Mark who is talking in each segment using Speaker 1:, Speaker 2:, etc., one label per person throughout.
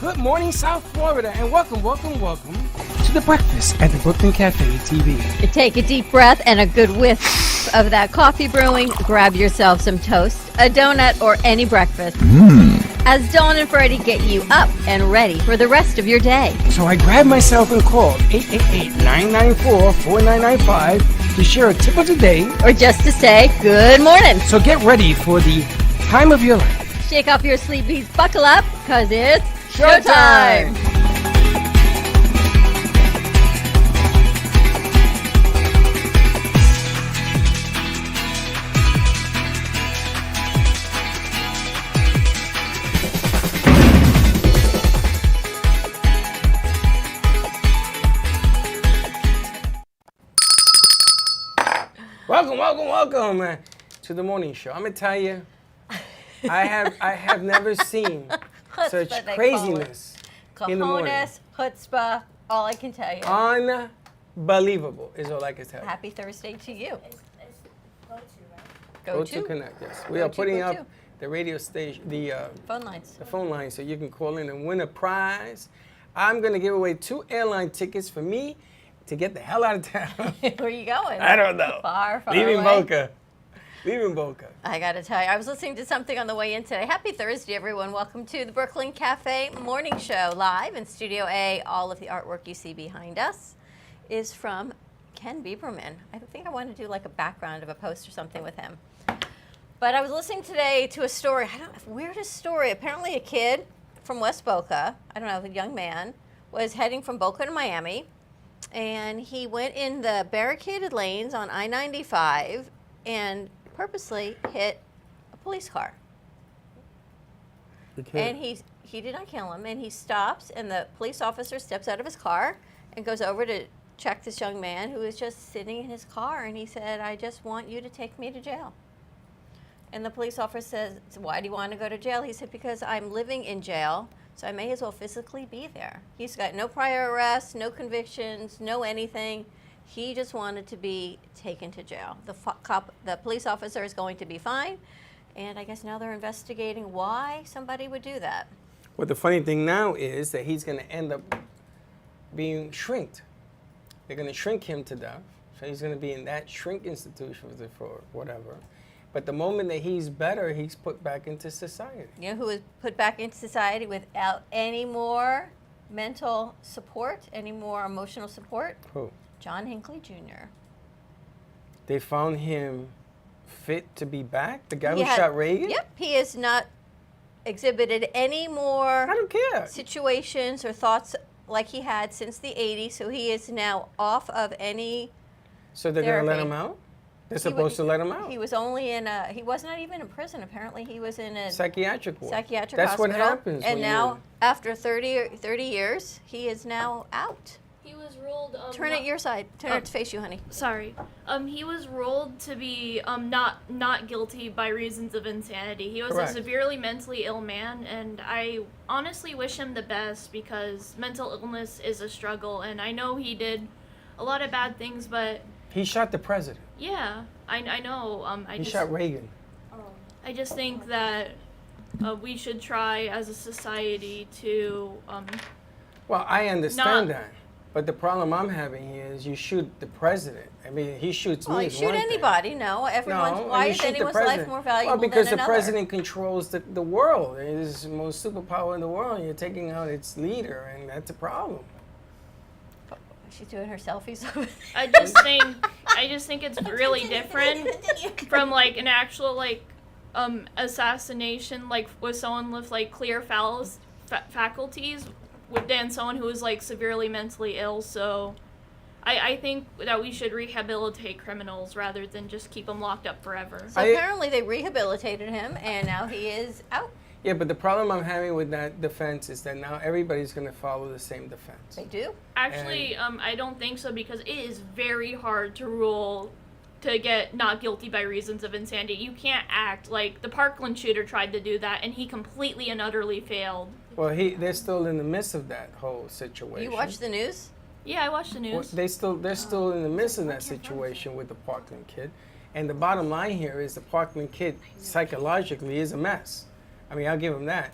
Speaker 1: Good morning, South Florida, and welcome to the breakfast at the Brooklyn Cafe TV.
Speaker 2: Take a deep breath and a good whiff of that coffee brewing. Grab yourself some toast, a donut, or any breakfast. As Dawn and Freddie get you up and ready for the rest of your day.
Speaker 1: So I grabbed myself and called 888-994-4995 to share a tip of the day,
Speaker 2: Or just to say good morning.
Speaker 1: so get ready for the time of your life.
Speaker 2: Shake off your sleepies, buckle up, because it's
Speaker 1: Showtime! Welcome to the morning show. I'm gonna tell you, I have never seen such
Speaker 2: Chutzpah, they
Speaker 1: craziness in the morning.
Speaker 2: Cojones, chutzpah, all I can tell you.
Speaker 1: Unbelievable is all I can tell you.
Speaker 2: Happy Thursday to you.
Speaker 1: Go to Connect, yes. We
Speaker 2: Go
Speaker 1: are
Speaker 2: to,
Speaker 1: putting
Speaker 2: go
Speaker 1: up
Speaker 2: to.
Speaker 1: the radio station, the
Speaker 2: Phone lines.
Speaker 1: phone line, so you can call in and win a prize. I'm gonna give away 2 airline tickets for me to get the hell out of town.
Speaker 2: Where are you going?
Speaker 1: I don't know.
Speaker 2: Far
Speaker 1: Leaving
Speaker 2: away.
Speaker 1: Boca. Leaving Boca.
Speaker 2: I got to tell you, I was listening to something on the way in today. Happy Thursday, everyone. Welcome to the Brooklyn Cafe Morning Show, live in Studio A. All of the artwork you see behind us is from Ken Bieberman. I think I want to do like a background of a post or something with him. But I was listening today to a story, weirdest story. Apparently a kid from West Boca, I don't know, a young man, was heading from Boca to Miami, and he went in the barricaded lanes on I-95 and purposely hit a police car. And he did not kill him, and he stops, and the police officer steps out of his car and goes over to check this young man who was just sitting in his car, and he said, "I just want you to take me to jail." And the police officer says, "Why do you want to go to jail?" He said, "Because I'm living in jail, so I may as well physically be there." He's got no prior arrests, no convictions, no anything. He just wanted to be taken to jail. The police officer is going to be fine, and I guess now they're investigating why somebody would do that.
Speaker 1: Well, the funny thing now is that he's going to end up being shrinked. They're going to shrink him to death. So he's going to be in that shrink institution for whatever. But the moment that he's better, he's put back into society.
Speaker 2: You know who was put back into society without any more mental support, any more emotional support?
Speaker 1: Who?
Speaker 2: John Hinckley Jr.
Speaker 1: They found him fit to be back? The guy
Speaker 2: He
Speaker 1: who
Speaker 2: had-
Speaker 1: shot Reagan?
Speaker 2: Yep, he has not exhibited any more
Speaker 1: I don't care.
Speaker 2: situations or thoughts like he had since the 80s, so he is now off of any
Speaker 1: So they're going to let
Speaker 2: therapy.
Speaker 1: him out? They're
Speaker 2: He
Speaker 1: supposed
Speaker 2: wa-
Speaker 1: to let him out.
Speaker 2: He was only in a, he was not even in prison, apparently. He was in a
Speaker 1: Psychiatric ward.
Speaker 2: psychiatric
Speaker 1: That's
Speaker 2: hospital.
Speaker 1: what happens.
Speaker 2: And
Speaker 1: when
Speaker 2: now, after 30 years, he is now out.
Speaker 3: He was ruled.
Speaker 2: Turn it your side. Turn it to face you, honey.
Speaker 3: Sorry. He was ruled to be not guilty by reasons of insanity. He was
Speaker 1: Correct.
Speaker 3: a severely mentally ill man, and I honestly wish him the best because mental illness is a struggle. And I know he did a lot of bad things, but
Speaker 1: He shot the president.
Speaker 3: yeah, I know.
Speaker 1: He shot Reagan.
Speaker 3: I just think that we should try as a society to
Speaker 1: Well, I understand
Speaker 3: Not-
Speaker 1: that. But the problem I'm having here is you shoot the president. I mean, he shoots
Speaker 2: Well,
Speaker 1: me.
Speaker 2: you
Speaker 1: is
Speaker 2: shoot
Speaker 1: one thing.
Speaker 2: anybody, no. Everyone's,
Speaker 1: No,
Speaker 2: why
Speaker 1: and you
Speaker 2: is
Speaker 1: shoot the
Speaker 2: anyone's life
Speaker 1: president.
Speaker 2: more valuable
Speaker 1: Well, because
Speaker 2: than
Speaker 1: the
Speaker 2: another?
Speaker 1: president controls the world. He's the most superpower in the world. And you're taking out its leader, and that's a problem.
Speaker 2: She's doing her selfies over there.
Speaker 3: I just think it's really different from like an actual like assassination like with someone with like clear faculties than someone who is like severely mentally ill. So I think that we should rehabilitate criminals rather than just keep them locked up forever.
Speaker 2: So apparently they rehabilitated him, and now he is out.
Speaker 1: Yeah, but the problem I'm having with that defense is that now everybody's going to follow the same defense.
Speaker 2: They do?
Speaker 3: Actually, I don't think so because it is very hard to get not guilty by reasons of insanity. You can't act like the Parkland shooter tried to do that, and he completely and utterly failed.
Speaker 1: Well, they're still in the midst of that whole situation.
Speaker 2: You watch the news?
Speaker 3: Yeah, I watched the news.
Speaker 1: Well, they're still in the midst of that situation with the Parkland kid. And the bottom line here is the Parkland kid psychologically is a mess. I mean, I'll give him that.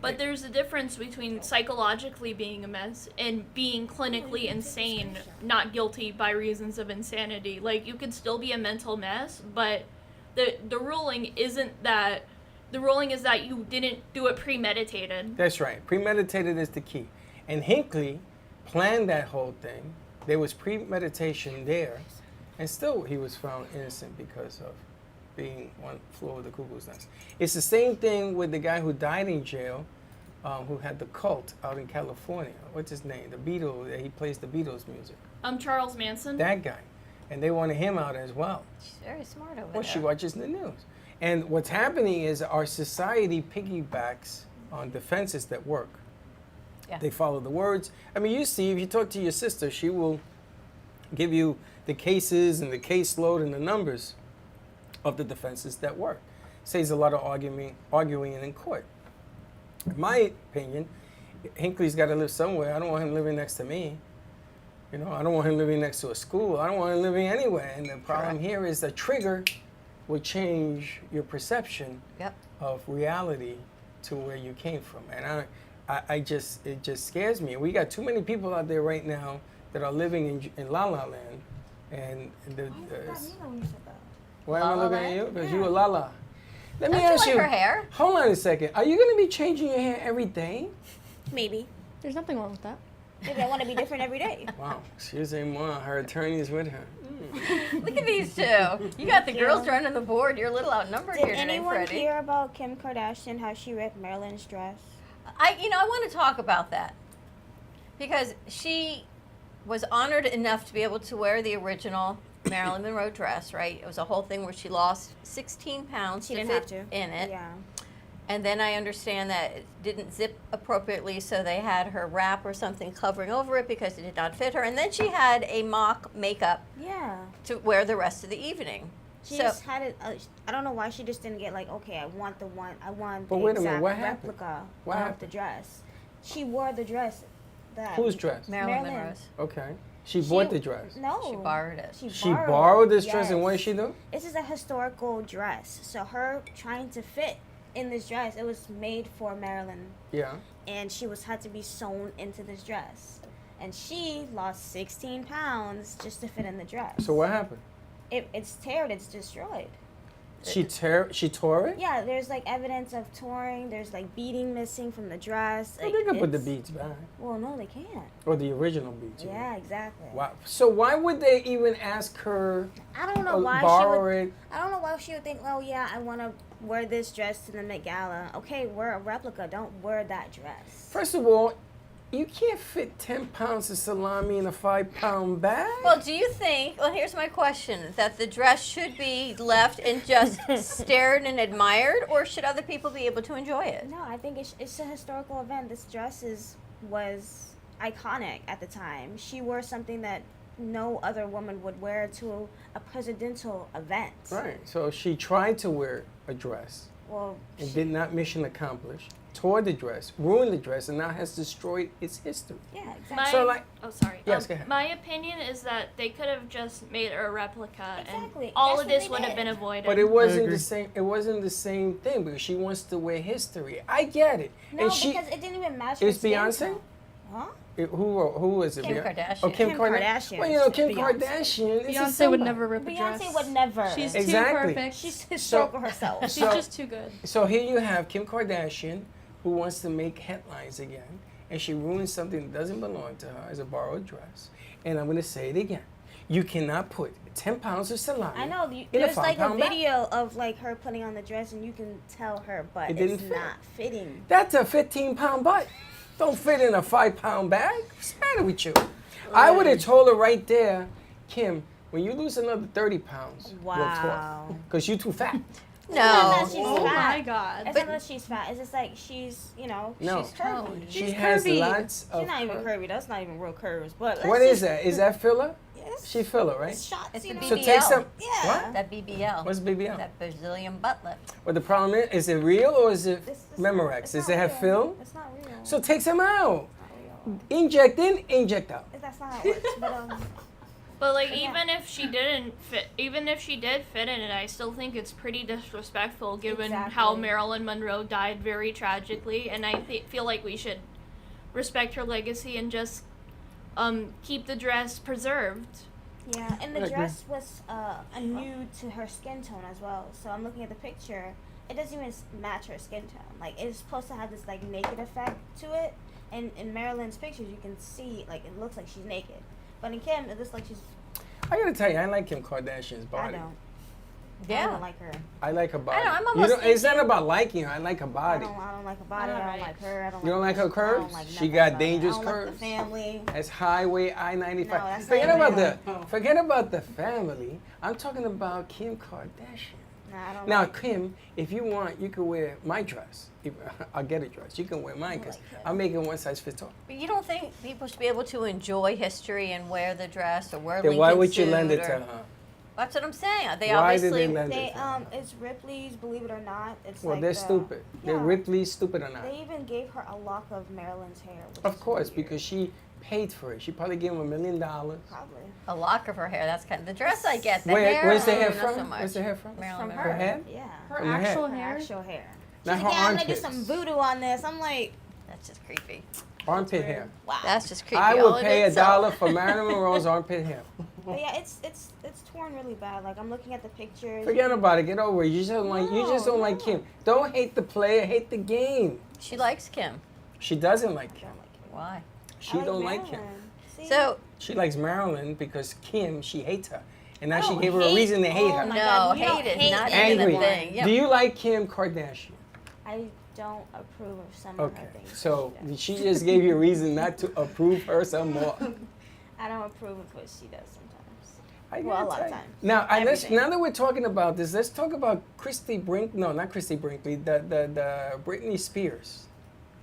Speaker 3: But there's a difference between psychologically being a mess and being clinically insane, not guilty by reasons of insanity. Like, you could still be a mental mess, but the ruling isn't that. The ruling is that you didn't do it premeditated.
Speaker 1: That's right. Premeditated is the key. And Hinckley planned that whole thing. There was premeditation there, and still he was found innocent because of being on the floor of the Cuckoo's Nest. It's the same thing with the guy who died in jail, who had the cult out in California. What's his name? The Beatles. He plays the Beatles music.
Speaker 3: Charles Manson.
Speaker 1: That guy. And they wanted him out as well.
Speaker 2: She's very smart over
Speaker 1: Well,
Speaker 2: there.
Speaker 1: she watches the news. And what's happening is our society piggybacks on defenses that work.
Speaker 2: Yeah.
Speaker 1: They follow the words. I mean, you see, if you talk to your sister, she will give you the cases and the caseload and the numbers of the defenses that work. Saves a lot of arguing in court. In my opinion, Hinckley's got to live somewhere. I don't want him living next to me. You know, I don't want him living next to a school. I don't want him living anywhere. And the problem here is the trigger will change your perception
Speaker 2: Yep.
Speaker 1: of reality to where you came from. And it just scares me. We got too many people out there right now that are living in La La Land. And why am I
Speaker 2: La La
Speaker 1: looking at
Speaker 2: Land?
Speaker 1: you? Because you a La La. Let me
Speaker 2: Don't you
Speaker 1: ask
Speaker 2: like her hair?
Speaker 1: Hold on a second. Are you going to be changing your hair every day?
Speaker 4: Maybe.
Speaker 5: There's nothing wrong with that.
Speaker 4: Maybe I want to be different every day.
Speaker 1: Wow. She's a mom. Her attorney's with her.
Speaker 2: Look at these two. You got the girls running the board. You're a little outnumbered
Speaker 4: Did
Speaker 2: here today,
Speaker 4: anyone
Speaker 2: Freddie.
Speaker 4: hear about Kim Kardashian, how she ripped Marilyn's dress?
Speaker 2: I want to talk about that because she was honored enough to be able to wear the original Marilyn Monroe dress, right? It was a whole thing where she lost 16 pounds
Speaker 4: She
Speaker 2: to
Speaker 4: didn't
Speaker 2: fit
Speaker 4: have to.
Speaker 2: in it.
Speaker 4: Yeah.
Speaker 2: And then I understand that it didn't zip appropriately, so they had her wrap or something covering over it because it did not fit her. And then she had a mock makeup
Speaker 4: Yeah.
Speaker 2: to wear the rest of the evening.
Speaker 4: She
Speaker 2: So-
Speaker 4: just had it. I don't know why she just didn't get like, okay, I want the
Speaker 1: But
Speaker 4: the
Speaker 1: wait a minute,
Speaker 4: exact
Speaker 1: what happened?
Speaker 4: replica
Speaker 1: What
Speaker 4: of
Speaker 1: happened?
Speaker 4: the dress. She wore the dress. That
Speaker 1: Whose dress?
Speaker 2: Marilyn
Speaker 4: Marilyn.
Speaker 2: Monroe's.
Speaker 1: Okay. She bought the dress.
Speaker 4: No.
Speaker 2: She borrowed it.
Speaker 1: She borrowed this dress, and what did
Speaker 4: yes.
Speaker 1: she do?
Speaker 4: This is a historical dress. So her trying to fit in this dress, it was made for Marilyn,
Speaker 1: Yeah.
Speaker 4: and she had to be sewn into this dress, and she lost 16 pounds just to fit in the dress.
Speaker 1: So what happened?
Speaker 4: It's teared. It's destroyed.
Speaker 1: She tore it?
Speaker 4: Yeah, there's like evidence of touring. There's like beading missing from the dress.
Speaker 1: Well,
Speaker 4: Like,
Speaker 1: they can put the
Speaker 4: it's-
Speaker 1: beads back.
Speaker 4: Well, no, they can't.
Speaker 1: Or the original beads. you
Speaker 4: Yeah,
Speaker 1: mean.
Speaker 4: exactly.
Speaker 1: Wow. So why would they even ask her
Speaker 4: I don't know why
Speaker 1: borrow
Speaker 4: she would.
Speaker 1: it?
Speaker 4: I don't know why she would think, oh yeah, I want to wear this dress to the Met Gala. Okay, wear a replica. Don't wear that dress.
Speaker 1: First of all, you can't fit 10 pounds of salami in a 5-pound bag.
Speaker 2: Well, do you think, well, here's my question, that the dress should be left and just stared and admired, or should other people be able to enjoy it?
Speaker 4: No, I think it's a historical event. This dress was iconic at the time. She wore something that no other woman would wear to a presidential event.
Speaker 1: Right. So she tried to wear a dress
Speaker 4: Well,
Speaker 1: and did not mission accomplished. Tore the dress, ruined the dress, and now has destroyed its history.
Speaker 4: yeah, exactly.
Speaker 3: My,
Speaker 1: So, like-
Speaker 3: oh, sorry.
Speaker 1: Yes, go ahead.
Speaker 3: My opinion is that they could have just made a replica,
Speaker 4: Exactly.
Speaker 3: and all
Speaker 4: That's
Speaker 3: of
Speaker 4: what
Speaker 3: this
Speaker 4: they
Speaker 3: would have
Speaker 4: did.
Speaker 3: been avoided.
Speaker 1: But it wasn't
Speaker 5: agree.
Speaker 1: the same. It wasn't the same thing because she wants to wear history. I get it.
Speaker 4: No,
Speaker 1: and she,
Speaker 4: because it didn't even match.
Speaker 1: It's
Speaker 4: her skin
Speaker 1: Beyonce?
Speaker 4: tone. Huh?
Speaker 1: who was it?
Speaker 2: Kim
Speaker 1: Beyonce?
Speaker 2: Kardashian.
Speaker 1: Oh, Kim
Speaker 4: Kim
Speaker 1: Kardashian.
Speaker 4: Kardashian.
Speaker 1: Well, you know, Kim
Speaker 4: Beyonce.
Speaker 1: Kardashian. Is a
Speaker 5: Beyonce would
Speaker 1: somebody.
Speaker 5: never rip a dress.
Speaker 4: Beyonce would never.
Speaker 5: She's
Speaker 1: Exactly.
Speaker 5: too perfect.
Speaker 4: She's historical herself.
Speaker 5: She's
Speaker 1: So-
Speaker 5: just too good.
Speaker 1: So here you have Kim Kardashian, who wants to make headlines again, and she ruins something that doesn't belong to her as a borrowed dress. And I'm going to say it again: you cannot put 10 pounds of salami.
Speaker 4: I know.
Speaker 1: in
Speaker 4: There's like a
Speaker 1: 5-pound bag.
Speaker 4: video of like her putting on the dress, and you can tell her butt
Speaker 1: It didn't
Speaker 4: is
Speaker 1: fit.
Speaker 4: not fitting.
Speaker 1: That's a 15-pound butt. Don't fit in a 5-pound bag. What's the matter with you? I would have told her right there, Kim, when you lose another 30 pounds, we'll
Speaker 4: Wow.
Speaker 1: talk. Because you're too fat.
Speaker 4: It's not that
Speaker 2: No.
Speaker 4: she's
Speaker 5: Oh
Speaker 4: fat.
Speaker 5: my God.
Speaker 4: It's not that she's fat. It's just like she's,
Speaker 1: No.
Speaker 4: she's curvy.
Speaker 1: She
Speaker 5: She's
Speaker 1: has
Speaker 5: curvy.
Speaker 1: lots of.
Speaker 4: She's not even curvy. That's not even real curves. But
Speaker 1: What is that? Is that filler?
Speaker 4: Yes.
Speaker 1: She filler, right?
Speaker 4: It's shots,
Speaker 2: It's
Speaker 4: you
Speaker 2: the
Speaker 4: know.
Speaker 1: So
Speaker 2: BBL.
Speaker 1: take some.
Speaker 4: Yeah.
Speaker 1: What?
Speaker 2: That BBL.
Speaker 1: What's BBL?
Speaker 2: That Brazilian butt lift.
Speaker 1: Well, the problem is it real or is it
Speaker 4: It's
Speaker 1: Memorex?
Speaker 4: it's
Speaker 1: Does
Speaker 4: not
Speaker 1: it have
Speaker 4: real.
Speaker 1: film?
Speaker 4: It's not real.
Speaker 1: So take some out.
Speaker 4: It's not real.
Speaker 1: Inject in, inject out.
Speaker 4: That's not how it works. But
Speaker 3: But like,
Speaker 4: Yeah.
Speaker 3: even if she did fit in it, I still think it's pretty disrespectful given how
Speaker 4: Exactly.
Speaker 3: Marilyn Monroe died very tragically, and I feel like we should respect her legacy and just keep the dress preserved.
Speaker 4: Yeah, and
Speaker 1: I
Speaker 4: the
Speaker 1: agree.
Speaker 4: dress was a nude to her skin tone as well. So I'm looking at the picture. It doesn't even match her skin tone. Like, it's supposed to have this like naked effect to it. And in Marilyn's pictures, you can see like it looks like she's naked, but in Kim, it looks like she's.
Speaker 1: I gotta tell you, I like Kim Kardashian's body.
Speaker 4: I don't. I
Speaker 2: Yeah.
Speaker 4: don't like her.
Speaker 1: I like her body.
Speaker 2: know, I'm
Speaker 1: You
Speaker 2: almost
Speaker 1: don't- it's not
Speaker 2: thinking-
Speaker 1: about liking her. I like her
Speaker 4: I
Speaker 1: body.
Speaker 4: don't like her body. I don't
Speaker 3: Alright.
Speaker 4: like her. I don't.
Speaker 1: You don't like her
Speaker 4: I don't
Speaker 1: curves?
Speaker 4: like
Speaker 1: She
Speaker 4: nothing
Speaker 1: got
Speaker 4: about her.
Speaker 1: dangerous
Speaker 4: I don't
Speaker 1: curves.
Speaker 4: Like the family.
Speaker 1: It's Highway I-95.
Speaker 4: No, that's
Speaker 1: forget
Speaker 4: not
Speaker 1: about
Speaker 4: real.
Speaker 1: forget about the family. I'm talking about Kim Kardashian.
Speaker 4: Nah, I don't
Speaker 1: Now,
Speaker 4: like
Speaker 1: Kim, if you want, you can wear my dress. If, I'll get a dress. You can wear mine because
Speaker 4: like that.
Speaker 1: I'm making one size fits all.
Speaker 2: But you don't think people should be able to enjoy history and wear the dress or wear
Speaker 1: Then
Speaker 2: Lincoln
Speaker 1: why would you
Speaker 2: suit
Speaker 1: lend it
Speaker 2: or-
Speaker 1: to her?
Speaker 2: That's what I'm saying. They
Speaker 1: Why did
Speaker 2: obviously
Speaker 1: they lend
Speaker 4: They
Speaker 1: it to her?
Speaker 4: it's Ripley's. Believe it or not, it's
Speaker 1: Well,
Speaker 4: like
Speaker 1: they're
Speaker 4: the-
Speaker 1: stupid. They're
Speaker 4: Yeah.
Speaker 1: Ripley stupid or not?
Speaker 4: They even gave her a lock of Marilyn's hair. Which
Speaker 1: Of
Speaker 4: is
Speaker 1: course,
Speaker 4: weird.
Speaker 1: because she paid for it. She probably gave him $1 million.
Speaker 4: Probably.
Speaker 2: a lock of her hair. That's kind of the dress. I get the
Speaker 1: Where,
Speaker 2: hair.
Speaker 1: where's the hair
Speaker 2: not
Speaker 1: from?
Speaker 2: So much.
Speaker 1: Where's the hair from?
Speaker 2: Marilyn
Speaker 4: From
Speaker 2: Monroe.
Speaker 4: her.
Speaker 1: head?
Speaker 4: Yeah.
Speaker 5: Her
Speaker 1: From her head.
Speaker 5: actual
Speaker 4: Her
Speaker 5: hair?
Speaker 4: actual hair.
Speaker 1: Not
Speaker 4: She's
Speaker 1: her
Speaker 4: like, yeah, I'm gonna do
Speaker 1: armpits.
Speaker 4: some voodoo on this. I'm like,
Speaker 2: That's just creepy.
Speaker 1: Armpit hair.
Speaker 4: wow.
Speaker 2: That's just creepy.
Speaker 1: I
Speaker 2: all
Speaker 1: would
Speaker 2: in
Speaker 1: pay
Speaker 2: itself.
Speaker 1: $1 for Marilyn Monroe's armpit hair.
Speaker 4: But yeah, it's torn really bad. Like I'm looking at the pictures.
Speaker 1: Forget about it. Get over it. You just don't like. You just
Speaker 4: No,
Speaker 1: don't like
Speaker 4: no.
Speaker 1: Kim. Don't hate the player. Hate the game.
Speaker 2: She likes Kim.
Speaker 1: She doesn't like
Speaker 4: I
Speaker 1: Kim.
Speaker 4: don't like it.
Speaker 2: Why?
Speaker 1: She
Speaker 4: I
Speaker 1: don't like Kim.
Speaker 4: Marilyn. See?
Speaker 2: So
Speaker 1: She likes Marilyn because Kim. She hates her, and now
Speaker 4: I
Speaker 1: she
Speaker 4: don't
Speaker 1: gave her a
Speaker 4: hate-
Speaker 1: reason to hate
Speaker 4: oh
Speaker 1: her.
Speaker 4: my
Speaker 2: no,
Speaker 4: God, you
Speaker 2: hate
Speaker 4: don't
Speaker 2: is
Speaker 4: hate
Speaker 2: not
Speaker 4: anyone.
Speaker 2: even a
Speaker 1: Angry.
Speaker 2: thing. Yep.
Speaker 1: Do you like Kim Kardashian?
Speaker 4: I don't approve of some
Speaker 1: Okay.
Speaker 4: of her things.
Speaker 1: So
Speaker 4: that
Speaker 1: she just gave you a reason not to approve her some more.
Speaker 4: I don't approve of what she does sometimes.
Speaker 1: I
Speaker 4: Well, a
Speaker 1: gotta
Speaker 4: lot
Speaker 1: tell
Speaker 4: of
Speaker 1: you.
Speaker 4: times.
Speaker 1: Now,
Speaker 4: Everything.
Speaker 1: now that we're talking about this, let's talk about Christy Brink. No, not Christy Brinkley. The Britney Spears.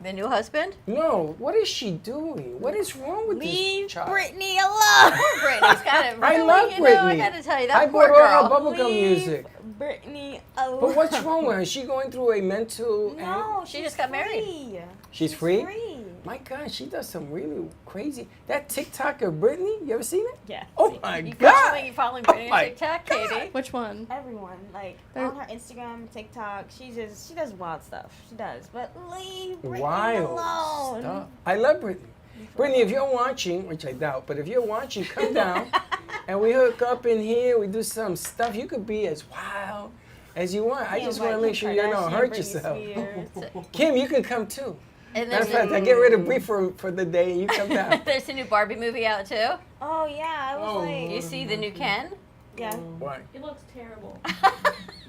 Speaker 2: The new husband?
Speaker 1: No, what is she doing? What is wrong with
Speaker 4: Leave
Speaker 1: this child?
Speaker 4: Britney alone.
Speaker 2: Britney's got it.
Speaker 1: I
Speaker 2: Really,
Speaker 1: love
Speaker 2: you know, I
Speaker 1: Britney.
Speaker 2: gotta tell you, that
Speaker 1: I
Speaker 2: poor
Speaker 1: bought all her
Speaker 2: girl.
Speaker 1: bubblegum music.
Speaker 4: Britney alone.
Speaker 1: But what's wrong with her? Is she going through a mental?
Speaker 4: No,
Speaker 2: She
Speaker 4: she's
Speaker 2: just got married.
Speaker 4: free.
Speaker 1: She's free?
Speaker 4: Free.
Speaker 1: My God, she does some really crazy. That TikToker Britney, you ever seen it?
Speaker 4: Yeah.
Speaker 1: Oh my
Speaker 2: You
Speaker 1: God!
Speaker 2: following
Speaker 1: Oh
Speaker 2: Britney
Speaker 1: my
Speaker 2: on TikTok, Katie?
Speaker 5: Which one?
Speaker 4: Everyone, like
Speaker 5: There-
Speaker 4: on her Instagram, TikTok, she does wild stuff. She does, but leave Britney
Speaker 1: Wild
Speaker 4: alone.
Speaker 1: stuff. I love Britney. Britney, if you're watching, which I doubt, but if you're watching, come down and we hook up in here. We do some stuff. You could be as wild as you want. I
Speaker 4: Yeah,
Speaker 1: just
Speaker 4: like
Speaker 1: want to make
Speaker 4: Kim
Speaker 1: sure you don't
Speaker 4: Kardashian,
Speaker 1: hurt
Speaker 4: Britney
Speaker 1: yourself.
Speaker 4: Spears.
Speaker 1: Kim, you can come too.
Speaker 2: And
Speaker 1: Matter
Speaker 2: there's
Speaker 1: of fact, I get rid of Bree for the day and you come down.
Speaker 2: there's a new Barbie movie out too.
Speaker 4: Oh yeah, I was
Speaker 1: Oh.
Speaker 2: You
Speaker 4: like,
Speaker 2: see the new Ken?
Speaker 4: yeah.
Speaker 1: Why?
Speaker 3: It looks terrible.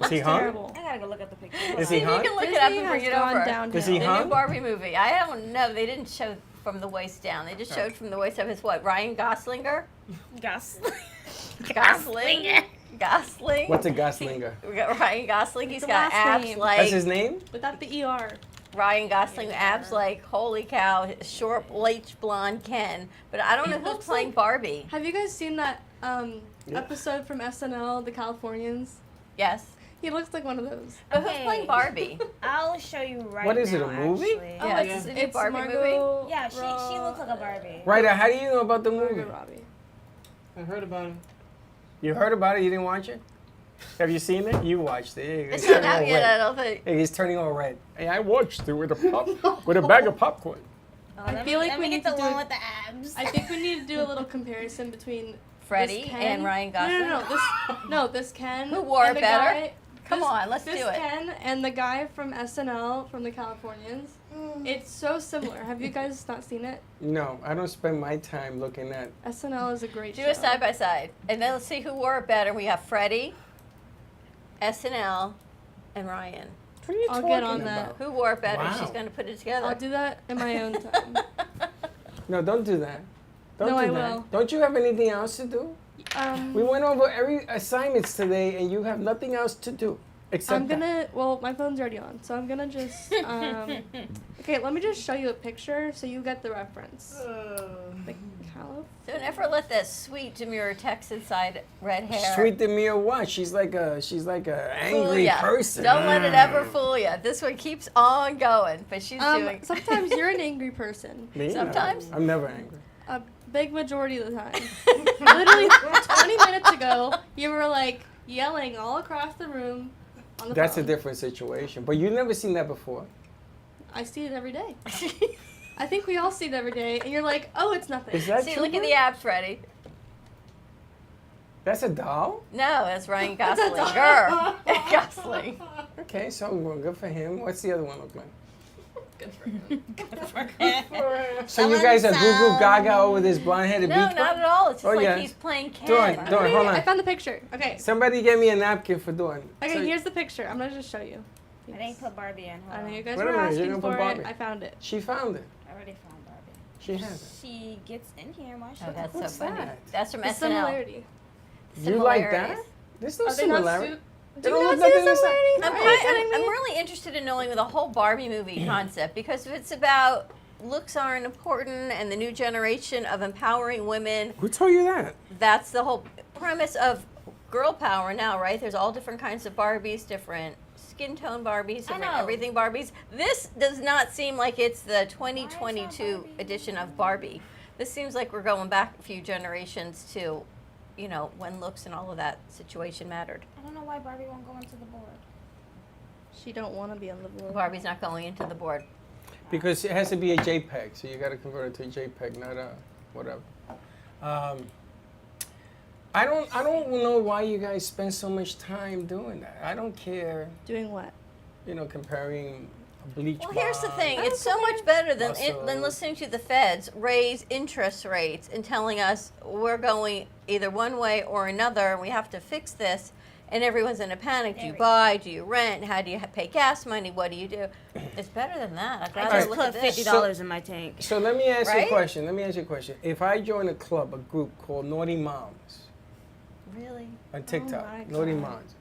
Speaker 1: Is he hung?
Speaker 5: Terrible.
Speaker 4: I gotta go look at the picture.
Speaker 1: Is
Speaker 2: See
Speaker 1: he
Speaker 2: if you
Speaker 1: hung?
Speaker 2: can look it
Speaker 5: Disney
Speaker 2: up and
Speaker 5: has
Speaker 2: bring it
Speaker 5: gone
Speaker 2: over.
Speaker 5: downhill.
Speaker 1: Is he
Speaker 2: The
Speaker 1: hung?
Speaker 2: new Barbie movie. I don't know. They didn't show from the waist down. They just showed from the waist up. It's what? Ryan Goslinger?
Speaker 4: Gus.
Speaker 2: Gosling? Gosling?
Speaker 1: What's a Goslinger?
Speaker 2: We got Ryan Gosling. He's
Speaker 5: The
Speaker 2: got
Speaker 5: last
Speaker 2: abs
Speaker 5: name.
Speaker 2: like
Speaker 1: That's his name?
Speaker 5: Without the ER.
Speaker 2: Ryan Gosling. Abs like holy cow. Short, bleach blonde Ken. But I don't know who's
Speaker 5: looks
Speaker 2: playing
Speaker 5: like-
Speaker 2: Barbie.
Speaker 5: Have you guys seen that
Speaker 1: Yeah.
Speaker 5: episode from SNL, The Californians?
Speaker 2: Yes.
Speaker 5: He looks like one of those.
Speaker 2: But who's
Speaker 4: Okay.
Speaker 2: playing Barbie?
Speaker 4: I'll show you right now.
Speaker 1: What is it, a movie?
Speaker 4: Actually.
Speaker 2: Yeah, it's a new
Speaker 5: It's
Speaker 2: Barbie movie.
Speaker 5: Margot
Speaker 4: Yeah, she looks like a Barbie.
Speaker 1: Ryder, how do you know about the movie?
Speaker 5: Margot Robbie.
Speaker 6: I heard about it.
Speaker 1: You heard about it? You didn't watch it? Have you seen it? You watched it.
Speaker 2: It's
Speaker 1: He's
Speaker 2: not
Speaker 1: turning
Speaker 2: out
Speaker 1: all
Speaker 2: yet, I
Speaker 1: red.
Speaker 2: don't think.
Speaker 1: Hey, he's turning all red. Hey, I watched it with a bag of popcorn.
Speaker 4: Oh,
Speaker 5: I
Speaker 4: let
Speaker 5: feel
Speaker 4: me-
Speaker 5: like
Speaker 4: let
Speaker 5: we
Speaker 4: me
Speaker 5: need
Speaker 4: get
Speaker 5: to
Speaker 4: the
Speaker 5: do
Speaker 4: one
Speaker 5: it-
Speaker 4: with the abs.
Speaker 5: I think we need to do a little comparison between
Speaker 2: Freddie
Speaker 5: this Ken-
Speaker 2: and Ryan Gosling.
Speaker 5: This Ken.
Speaker 2: Who wore
Speaker 5: and
Speaker 2: it
Speaker 5: the
Speaker 2: better?
Speaker 5: guy-
Speaker 2: Come on, let's
Speaker 5: this
Speaker 2: do it.
Speaker 5: Ken and the guy from SNL from the Californians. It's so similar. Have you guys not seen it?
Speaker 1: No, I don't spend my time looking at.
Speaker 5: SNL is a great
Speaker 2: Do
Speaker 5: show.
Speaker 2: a side by side, and then let's see who wore it better. We have Freddie, SNL, and Ryan.
Speaker 1: What are you
Speaker 5: I'll
Speaker 1: talking
Speaker 5: get on that.
Speaker 1: about?
Speaker 2: Who wore it better?
Speaker 1: Wow.
Speaker 2: She's going to put it together.
Speaker 5: I'll do that in my own time.
Speaker 1: No, don't do that. Don't
Speaker 5: No,
Speaker 1: do
Speaker 5: I
Speaker 1: that.
Speaker 5: will.
Speaker 1: Don't you have anything else to do? We went over every assignments today, and you have nothing else to do except
Speaker 5: I'm gonna. Well, my phone's already on, so I'm gonna just. Okay, let me just show you a picture so you get the reference. The Calif.
Speaker 2: So never let that sweet, demure Texan side red hair
Speaker 1: Sweet Demir what? She's like a
Speaker 2: fool
Speaker 1: angry
Speaker 2: ya.
Speaker 1: person.
Speaker 2: Don't let it ever fool you. This one keeps on going, but she's doing.
Speaker 5: Sometimes you're an angry person.
Speaker 1: Me? No,
Speaker 2: Sometimes?
Speaker 1: I'm never angry.
Speaker 5: Big majority of the time. Literally 20 minutes ago, you were like yelling all across the room on the
Speaker 1: That's a
Speaker 5: phone.
Speaker 1: different situation. But you've never seen that before.
Speaker 5: I see it every day. I think we all see it every day, and you're like, oh, it's nothing.
Speaker 1: Is that
Speaker 2: See,
Speaker 1: true?
Speaker 2: look at the apps ready.
Speaker 1: That's a doll?
Speaker 2: No, that's Ryan
Speaker 5: That's a
Speaker 2: Gosling.
Speaker 5: doll.
Speaker 2: Girl. Gosling.
Speaker 1: Okay, so well, good for him. What's the other one look like? So you guys are Goo Goo Gaga over this blonde-headed
Speaker 2: No,
Speaker 1: beach
Speaker 2: not
Speaker 1: bum?
Speaker 2: at all. It's just
Speaker 1: Oh,
Speaker 2: like
Speaker 1: yeah.
Speaker 2: he's playing Ken.
Speaker 1: Dawn, hold
Speaker 5: I
Speaker 1: on.
Speaker 5: found the picture. Okay.
Speaker 1: Somebody get me a napkin for Dawn.
Speaker 5: Okay,
Speaker 1: So-
Speaker 5: here's the picture. I'm gonna just show you.
Speaker 4: I didn't put Barbie in.
Speaker 5: I
Speaker 4: Hold
Speaker 5: know
Speaker 4: on.
Speaker 5: you guys
Speaker 1: Wait a
Speaker 5: were
Speaker 1: minute, you're
Speaker 5: asking
Speaker 1: gonna put
Speaker 5: for
Speaker 1: Barbie.
Speaker 5: it. I found it.
Speaker 1: She found it.
Speaker 4: I already found Barbie.
Speaker 1: She has it.
Speaker 4: She gets in here. Why should
Speaker 2: Oh, that's
Speaker 1: What's
Speaker 2: so funny.
Speaker 1: that?
Speaker 2: That's from
Speaker 5: The
Speaker 2: SNL.
Speaker 5: similarity.
Speaker 1: You like that?
Speaker 2: Similarities.
Speaker 1: There's no
Speaker 5: Are they not
Speaker 1: similarity.
Speaker 5: Do
Speaker 1: They
Speaker 5: you
Speaker 1: don't
Speaker 5: not
Speaker 1: look
Speaker 5: see the
Speaker 1: nothing inside.
Speaker 5: similarity?
Speaker 2: I'm,
Speaker 5: Are you
Speaker 2: quite,
Speaker 5: kidding
Speaker 2: I'm
Speaker 5: me?
Speaker 2: really interested in knowing the whole Barbie movie concept because if it's about looks aren't important and the new generation of empowering women,
Speaker 1: Who told you that?
Speaker 2: that's the whole premise of girl power now, right? There's all different kinds of Barbies, different skin tone Barbies, different
Speaker 4: know.
Speaker 2: everything Barbies. This does not seem like it's the 2022
Speaker 4: Barbie?
Speaker 2: edition of Barbie. This seems like we're going back a few generations to, you know, when looks and all of that situation mattered.
Speaker 4: I don't know why Barbie won't go into the board.
Speaker 5: She don't want to be on the board.
Speaker 2: Barbie's not going into the board.
Speaker 1: Because it has to be a JPEG, so you got to convert it to a JPEG, not a whatever. I don't know why you guys spend so much time doing that. I don't care,
Speaker 5: Doing what?
Speaker 1: comparing a bleach.
Speaker 2: Well, here's the
Speaker 1: bond.
Speaker 2: thing. It's so much better than
Speaker 1: Muscles.
Speaker 2: listening to the feds raise interest rates and telling us we're going either one way or another and we have to fix this. And everyone's in a panic. Do you buy? Do you rent? How do you pay gas money? What do you do? It's better than that. I'd rather
Speaker 1: just
Speaker 2: look
Speaker 4: Put
Speaker 2: at this.
Speaker 4: $50 in my tank.
Speaker 1: So let me ask you a
Speaker 2: Right?
Speaker 1: question. If I join a club, a group called Naughty Moms
Speaker 2: Really?
Speaker 1: on TikTok,
Speaker 5: my
Speaker 1: Naughty
Speaker 5: God.
Speaker 1: Moms,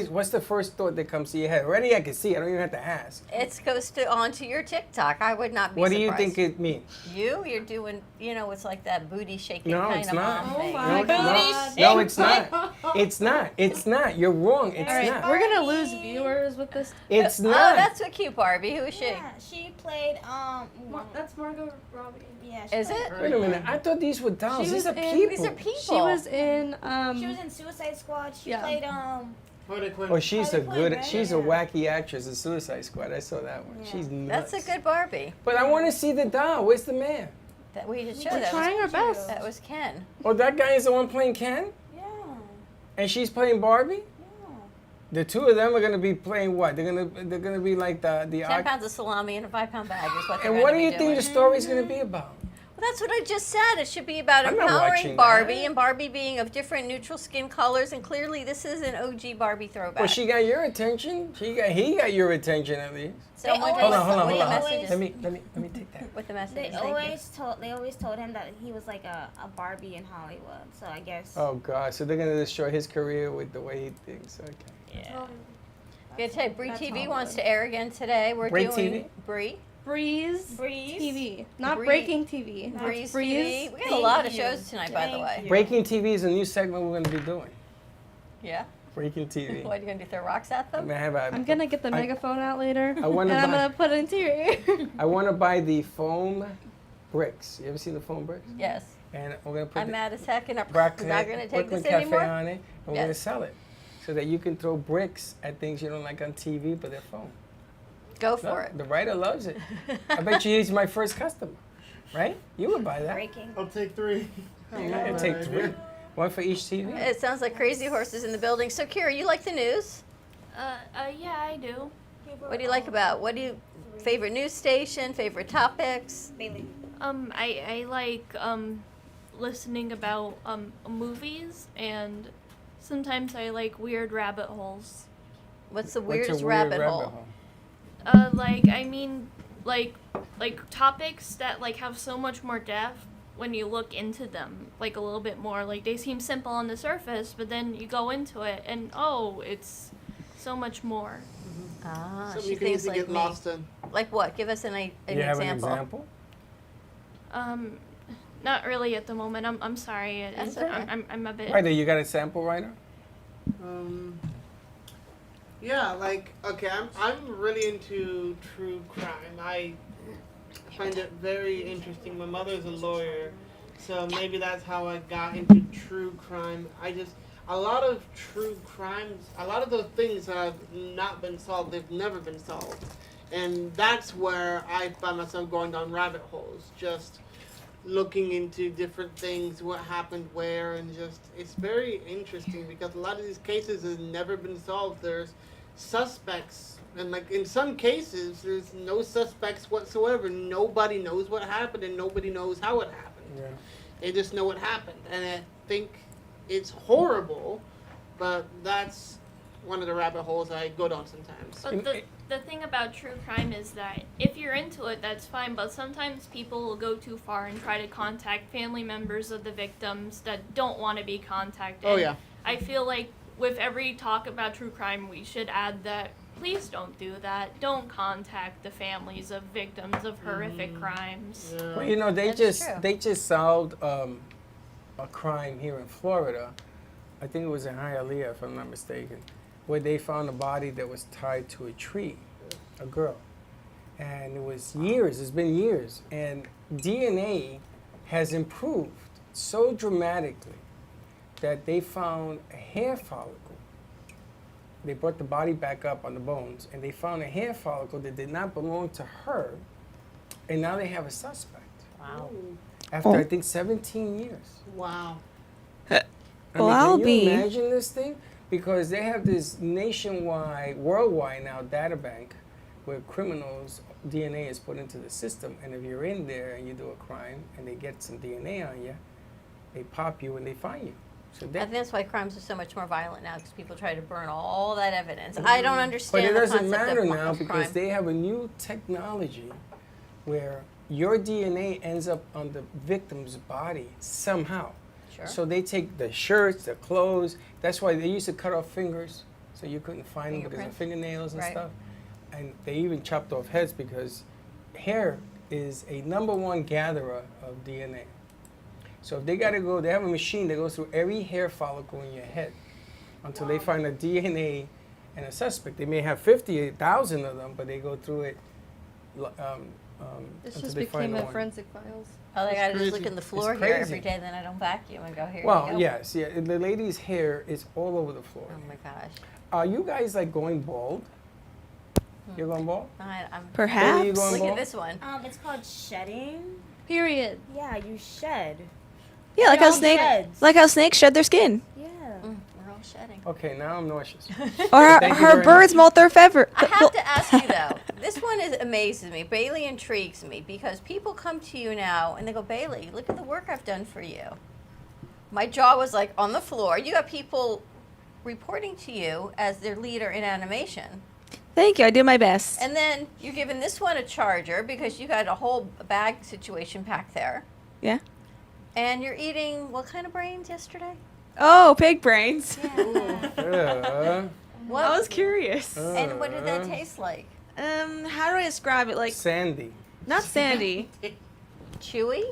Speaker 1: what's the first thought that comes to your head? Already I can see it. I don't even have to ask.
Speaker 2: It goes onto your TikTok. I would not be
Speaker 1: What do
Speaker 2: surprised.
Speaker 1: you think it means?
Speaker 2: You're doing, it's like that booty shaking
Speaker 1: No,
Speaker 2: kind
Speaker 1: it's
Speaker 2: of
Speaker 1: not.
Speaker 2: mom
Speaker 5: Oh
Speaker 2: thing.
Speaker 5: my
Speaker 1: No, it's
Speaker 5: God.
Speaker 1: not. No, it's not. It's not. It's not. You're wrong. It's
Speaker 5: All right,
Speaker 1: not.
Speaker 5: we're gonna lose viewers with this.
Speaker 1: It's
Speaker 2: Oh,
Speaker 1: not.
Speaker 2: that's a cute Barbie. Who is she?
Speaker 4: Yeah, she played
Speaker 5: That's Margot Robbie.
Speaker 4: yeah. She
Speaker 2: Is
Speaker 4: played-
Speaker 2: it?
Speaker 1: Wait a minute. I thought these were dolls.
Speaker 5: She
Speaker 1: These
Speaker 5: was
Speaker 1: are
Speaker 5: in-
Speaker 1: people.
Speaker 2: These are people.
Speaker 5: She was in
Speaker 4: She was in Suicide Squad. She
Speaker 5: Yeah.
Speaker 4: played
Speaker 6: Harley Quinn.
Speaker 1: Oh, she's a
Speaker 4: Harley Quinn,
Speaker 1: good.
Speaker 4: right?
Speaker 1: She's a
Speaker 4: Yeah.
Speaker 1: wacky actress in Suicide Squad. I saw that one.
Speaker 4: Yeah.
Speaker 1: She's nuts.
Speaker 2: That's a good Barbie.
Speaker 1: But I want to see the doll. Where's the man?
Speaker 2: That we just showed.
Speaker 5: We're
Speaker 2: That was,
Speaker 5: trying our best.
Speaker 2: that was Ken.
Speaker 1: Oh, that guy is the one playing Ken,
Speaker 4: yeah.
Speaker 1: and she's playing Barbie.
Speaker 4: Yeah.
Speaker 1: The two of them are gonna be playing what? They're gonna be like the
Speaker 2: 10
Speaker 1: arc-
Speaker 2: pounds of salami in a 5-pound bag is what they're
Speaker 1: And
Speaker 2: going
Speaker 1: what
Speaker 2: to
Speaker 1: do
Speaker 2: be
Speaker 1: you
Speaker 2: doing.
Speaker 1: think the story's gonna be about?
Speaker 2: Well, that's what I just said. It should be about
Speaker 1: I'm not
Speaker 2: empowering
Speaker 1: watching
Speaker 2: Barbie
Speaker 1: that.
Speaker 2: and Barbie being of different neutral skin colors. And clearly, this is an OG Barbie throwback.
Speaker 1: Well, she got your attention. He got your attention at least.
Speaker 2: so
Speaker 4: They
Speaker 2: what
Speaker 4: always-
Speaker 1: Hold on,
Speaker 2: the
Speaker 1: hold
Speaker 2: message
Speaker 1: on.
Speaker 2: is-
Speaker 1: Let me take that.
Speaker 2: What the message
Speaker 4: They
Speaker 2: is. Thank you.
Speaker 4: always told him that he was like a Barbie in Hollywood. So I guess.
Speaker 1: Oh God! So they're gonna destroy his career with the way he thinks. Okay.
Speaker 4: Yeah.
Speaker 5: Um,
Speaker 2: I'm going to tell you, Bree
Speaker 5: That's
Speaker 2: TV
Speaker 5: Hollywood.
Speaker 2: wants to air again today. We're
Speaker 1: Bree
Speaker 2: doing
Speaker 1: TV?
Speaker 2: Bree.
Speaker 5: Breeze,
Speaker 4: Breeze?
Speaker 5: TV, not
Speaker 2: Bree-
Speaker 5: Breaking TV.
Speaker 4: That's
Speaker 2: Breeze
Speaker 5: Breeze.
Speaker 2: TV. We got a
Speaker 4: Thank
Speaker 2: lot of
Speaker 4: you.
Speaker 2: shows tonight, by the
Speaker 4: Thank
Speaker 2: way.
Speaker 4: you.
Speaker 1: Breaking TV is a new segment we're gonna be doing.
Speaker 2: Yeah.
Speaker 1: Breaking TV.
Speaker 2: What are you going to do? Throw rocks at
Speaker 1: I'm
Speaker 2: them?
Speaker 1: gonna have a.
Speaker 5: I'm gonna get the
Speaker 1: I-
Speaker 5: megaphone out later,
Speaker 1: I wanna
Speaker 5: and I'm
Speaker 1: buy-
Speaker 5: gonna put it into your ear.
Speaker 1: I want to buy the foam bricks. You ever seen the foam bricks?
Speaker 2: Yes.
Speaker 1: And we're gonna put
Speaker 2: I'm
Speaker 1: the
Speaker 2: mad as heck, and I'm
Speaker 1: Brooklyn,
Speaker 2: not going to take
Speaker 1: Brooklyn
Speaker 2: this
Speaker 1: Cafe
Speaker 2: anymore.
Speaker 1: on it, and we're gonna
Speaker 2: Yes.
Speaker 1: sell it, so that you can throw bricks at things you don't like on TV, but they're foam.
Speaker 2: Go for
Speaker 1: The writer loves it. I bet you he's my first customer, right? You would buy that.
Speaker 4: Breaking.
Speaker 6: I'll take 3.
Speaker 1: I'd take 3, one for each TV.
Speaker 2: It sounds like crazy horses in the building. So, Kira, you like the news?
Speaker 3: Yeah, I do.
Speaker 2: What do you like about? What do you favorite news station? Favorite topics?
Speaker 4: Bailey.
Speaker 3: I like listening about movies, and sometimes I like weird rabbit holes.
Speaker 2: What's the
Speaker 1: What's a
Speaker 2: weirdest
Speaker 1: weird
Speaker 2: rabbit hole?
Speaker 3: Like topics that like have so much more depth when you look into them, like a little bit more. Like they seem simple on the surface, but then you go into it, and it's so much more.
Speaker 2: Ah,
Speaker 6: Something
Speaker 2: she
Speaker 6: you can
Speaker 2: thinks
Speaker 6: easily
Speaker 2: like
Speaker 6: get
Speaker 2: me.
Speaker 6: lost in.
Speaker 2: Like what? Give us an
Speaker 1: You have
Speaker 2: example.
Speaker 1: an example?
Speaker 3: Not really at the moment. I'm sorry.
Speaker 2: That's okay.
Speaker 3: I'm a bit.
Speaker 1: Writer, you got a sample, writer?
Speaker 6: Yeah, like okay, I'm really into true crime. I find it very interesting. My mother's a lawyer, So maybe that's how I got into true crime. A lot of true crimes, a lot of those things have not been solved. They've never been solved. And that's where I find myself going down rabbit holes, just looking into different things, what happened where, and just, it's very interesting because a lot of these cases have never been solved. There's suspects, and like in some cases, there's no suspects whatsoever. Nobody knows what happened, and nobody knows how it happened.
Speaker 1: Yeah.
Speaker 6: They just know what happened. And I think it's horrible, but that's one of the rabbit holes I go down sometimes.
Speaker 3: But the thing about true crime is that if you're into it, that's fine. But sometimes people will go too far and try to contact family members of the victims that don't want to be contacted.
Speaker 6: Oh, yeah.
Speaker 3: I feel like with every talk about true crime, we should add that please don't do that. Don't contact the families of victims of horrific crimes.
Speaker 6: Yeah.
Speaker 1: Well, you know,
Speaker 2: That's true.
Speaker 1: they just solved a crime here in Florida. I think it was in Hialeah, if I'm not mistaken, where they found a body that was tied to a tree, a girl. And it was years, it's been years. And DNA has improved so dramatically that they found a hair follicle. They brought the body back up on the bones, and they found a hair follicle that did not belong to her. And now they have a suspect.
Speaker 2: Wow.
Speaker 1: After, I think, 17 years.
Speaker 6: Wow.
Speaker 7: Well, I'll
Speaker 1: can you
Speaker 7: be-
Speaker 1: imagine this thing? Because they have this nationwide, worldwide now data bank where criminals' DNA is put into the system. And if you're in there and you do a crime and they get some DNA on you, they pop you and they find you. So
Speaker 2: I
Speaker 1: that,
Speaker 2: think that's why crimes are so much more violent now, because people try to burn all that evidence. I don't
Speaker 1: but
Speaker 2: understand
Speaker 1: it
Speaker 2: the
Speaker 1: doesn't
Speaker 2: concept
Speaker 1: matter
Speaker 2: of,
Speaker 1: now
Speaker 2: of
Speaker 1: because
Speaker 2: crime.
Speaker 1: they have a new technology where your DNA ends up on the victim's body somehow.
Speaker 2: Sure.
Speaker 1: So they take the shirts, the clothes. That's why they used to cut off fingers so you couldn't find them because of
Speaker 2: Fingerprints.
Speaker 1: fingernails and
Speaker 2: Right.
Speaker 1: stuff. And they even chopped off heads because hair is a #1 gatherer of DNA. So if they got to go, they have a machine that goes through every hair follicle in your head until they find a DNA and a suspect. They may have 50,000 of them, but they go through it
Speaker 5: This
Speaker 1: until
Speaker 5: just
Speaker 1: they find
Speaker 5: became
Speaker 1: the
Speaker 5: a
Speaker 1: one.
Speaker 5: forensic files.
Speaker 2: All I
Speaker 6: It's
Speaker 2: gotta do is
Speaker 6: crazy.
Speaker 2: look in the
Speaker 1: It's
Speaker 2: floor here
Speaker 1: crazy.
Speaker 2: every day, then I don't vacuum and go, here you
Speaker 1: Well,
Speaker 2: go.
Speaker 1: yes, yeah. The lady's hair is all over the floor.
Speaker 2: Oh my gosh.
Speaker 1: Are you guys like going bald? You're going bald?
Speaker 2: I'm
Speaker 7: Perhaps.
Speaker 1: Baby, you going
Speaker 2: Look
Speaker 1: bald?
Speaker 2: at this one.
Speaker 4: It's called shedding.
Speaker 5: Period.
Speaker 4: Yeah, you shed.
Speaker 7: Yeah, like how
Speaker 4: They're all sheds.
Speaker 7: snakes shed their skin,
Speaker 4: Yeah.
Speaker 2: We're all shedding.
Speaker 1: Okay, now I'm nauseous.
Speaker 7: or
Speaker 1: Thank you
Speaker 7: her
Speaker 1: very
Speaker 7: birds molt their feather.
Speaker 2: I have to ask you though. This one amazes me. Bailey intrigues me because people come to you now and they go, Bailey, look at the work I've done for you. My jaw was like on the floor. You got people reporting to you as their leader in animation.
Speaker 7: Thank you. I did my best.
Speaker 2: And then you're giving this one a charger because you got a whole bag situation packed there.
Speaker 7: Yeah.
Speaker 2: And you're eating what kind of brains yesterday?
Speaker 7: Oh, pig brains.
Speaker 2: What?
Speaker 7: I was curious.
Speaker 2: And what did that taste like?
Speaker 7: How do I describe it? Like
Speaker 1: Sandy.
Speaker 7: not sandy,
Speaker 2: Chewy?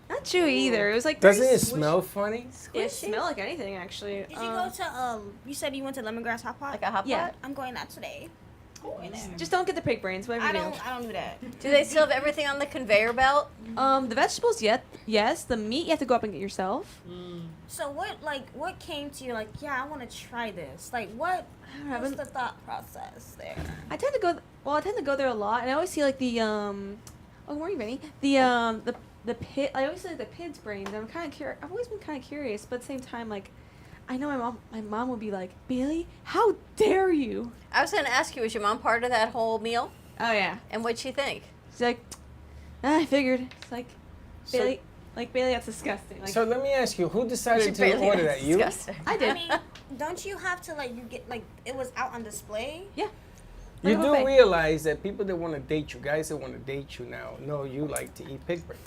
Speaker 7: not chewy either. It was like
Speaker 1: Doesn't
Speaker 7: very
Speaker 1: it smell funny?
Speaker 7: It
Speaker 2: Squishy?
Speaker 7: smelled like anything actually.
Speaker 4: Did you go to you said you went to Lemongrass Hot Pot?
Speaker 2: Like a hot
Speaker 7: Yeah.
Speaker 2: pot?
Speaker 4: I'm going that today. Going there.
Speaker 7: Just don't get the pig brains. Whatever
Speaker 4: I
Speaker 7: you
Speaker 4: don't do that.
Speaker 2: Do they still have everything on the conveyor belt?
Speaker 7: do. The vegetables, yes. The meat you have to go up and get yourself.
Speaker 4: So what came to you like, yeah, I want to try this? Like what
Speaker 7: I
Speaker 4: was
Speaker 7: don't
Speaker 4: the thought process there?
Speaker 7: I tend to go. Well, I tend to go there a lot, and I always see like the Oh, where are you, Benny? The pit. I always see like the pig's brains. I'm kind of curious. I've always been kind of curious, but at the same time, like, I know my mom would be like, Bailey, how dare you?
Speaker 2: I was going to ask you, was your mom part of that whole meal?
Speaker 7: Oh yeah.
Speaker 2: And what'd she think?
Speaker 7: She's like, I figured. It's like,
Speaker 1: So-
Speaker 7: Bailey, Bailey, that's disgusting. Like,
Speaker 1: So let me ask you, who decided
Speaker 2: She
Speaker 1: to
Speaker 2: barely
Speaker 1: order
Speaker 2: was
Speaker 1: that? You?
Speaker 2: disgusting.
Speaker 7: I did.
Speaker 4: I mean, don't you have to you get it was out on display?
Speaker 7: yeah.
Speaker 1: You
Speaker 7: Like a
Speaker 1: do
Speaker 7: buffet.
Speaker 1: realize that people that want to date you, guys that want to date you now, know you like to eat pig brains.